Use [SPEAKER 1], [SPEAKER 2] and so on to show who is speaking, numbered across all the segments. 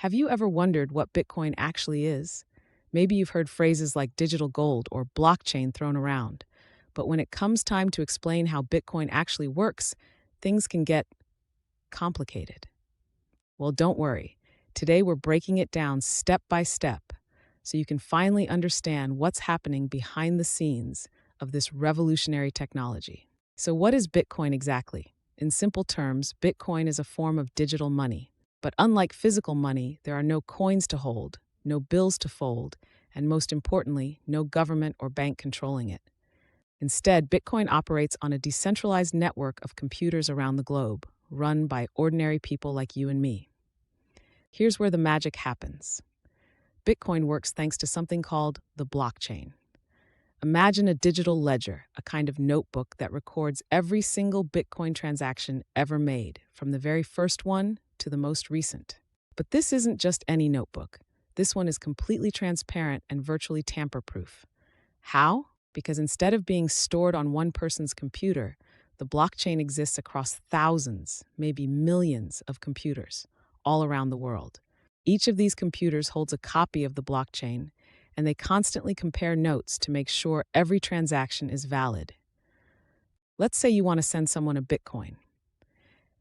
[SPEAKER 1] Have you ever wondered what Bitcoin actually is? Maybe you've heard phrases like digital gold or blockchain thrown around. But when it comes time to explain how Bitcoin actually works, things can get complicated. Well, don't worry. Today we're breaking it down step by step so you can finally understand what's happening behind the scenes of this revolutionary technology. So, what is Bitcoin exactly? In simple terms, Bitcoin is a form of digital money. But unlike physical money, there are no coins to hold, no bills to fold, and most importantly, no government or bank controlling it. Instead, Bitcoin operates on a decentralized network of computers around the globe, run by ordinary people like you and me. Here's where the magic happens. Bitcoin works thanks to something called the blockchain. Imagine a digital ledger, a kind of notebook that records every single Bitcoin transaction ever made, from the very first one to the most recent. But this isn't just any notebook. This one is completely transparent and virtually tamper-proof. How? Because instead of being stored on one person's computer, the blockchain exists across thousands, maybe millions of computers all around the world. Each of these computers holds a copy of the blockchain, and they constantly compare notes to make sure every transaction is valid. Let's say you want to send someone a Bitcoin.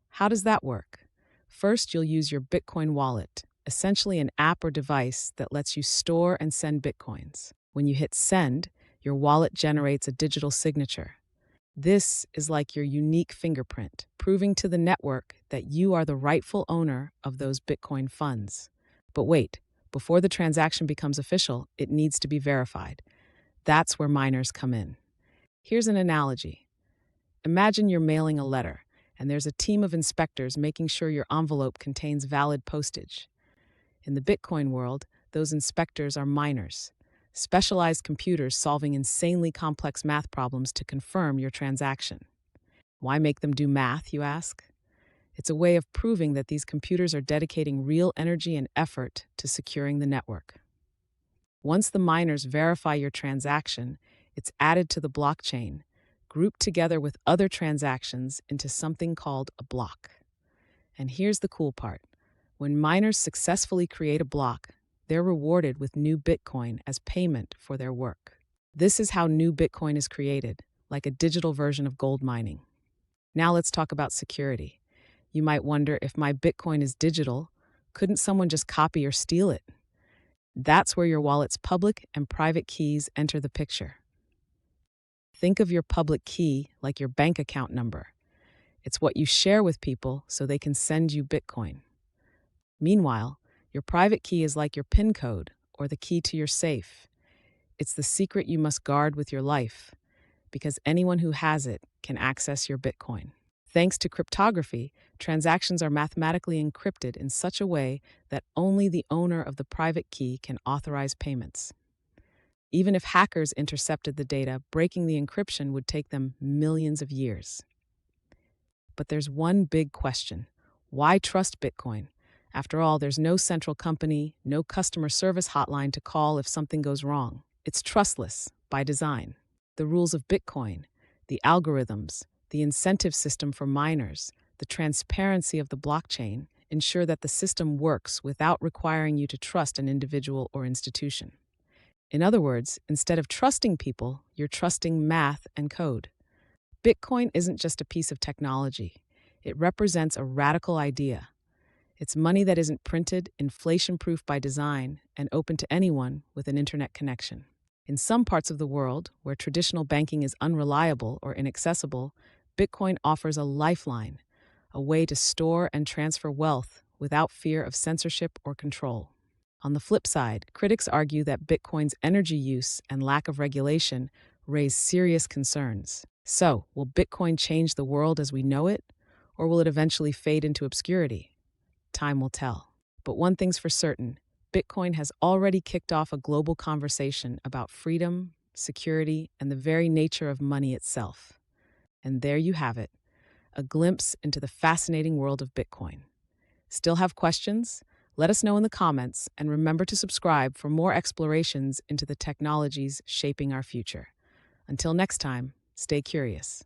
[SPEAKER 1] How does that work? First, you'll use your Bitcoin wallet, essentially an app or device that lets you store and send Bitcoins. When you hit send, your wallet generates a digital signature. This is like your unique fingerprint, proving to the network that you are the rightful owner of those Bitcoin funds. But wait, before the transaction becomes official, it needs to be verified. That's where miners come in. Here's an analogy. Imagine you're mailing a letter, and there's a team of inspectors making sure your envelope contains valid postage. In the Bitcoin world, those inspectors are miners, specialized computers solving insanely complex math problems to confirm your transaction. Why make them do math, you ask? It's a way of proving that these computers are dedicating real energy and effort to securing the network. Once the miners verify your transaction, it's added to the blockchain, grouped together with other transactions into something called a block. And here's the cool part. When miners successfully create a block, they're rewarded with new Bitcoin as payment for their work. This is how new Bitcoin is created, like a digital version of gold mining. Now let's talk about security. You might wonder, if my Bitcoin is digital, couldn't someone just copy or steal it? That's where your wallet's public and private keys enter the picture. Think of your public key like your bank account number. It's what you share with people so they can send you Bitcoin. Meanwhile, your private key is like your PIN code or the key to your safe. It's the secret you must guard with your life, because anyone who has it can access your Bitcoin. Thanks to cryptography, transactions are mathematically encrypted in such a way that only the owner of the private key can authorize payments. Even if hackers intercepted the data, breaking the encryption would take them millions of years. But there's one big question. Why trust Bitcoin? After all, there's no central company, no customer service hotline to call if something goes wrong. It's trustless by design. The rules of Bitcoin, the algorithms, the incentive system for miners, the transparency of the blockchain ensure that the system works without requiring you to trust an individual or institution. In other words, instead of trusting people, you're trusting math and code. Bitcoin isn't just a piece of technology. It represents a radical idea. It's money that isn't printed, inflation-proof by design, and open to anyone with an internet connection. In some parts of the world, where traditional banking is unreliable or inaccessible, Bitcoin offers a lifeline, a way to store and transfer wealth without fear of censorship or control. On the flip side, critics argue that Bitcoin's energy use and lack of regulation raise serious concerns. So, will Bitcoin change the world as we know it, or will it eventually fade into obscurity? Time will tell. But one thing's for certain, Bitcoin has already kicked off a global conversation about freedom, security, and the very nature of money itself. And there you have it, a glimpse into the fascinating world of Bitcoin. Still have questions? Let us know in the comments, and remember to subscribe for more explorations into the technologies shaping our future. Until next time, stay curious.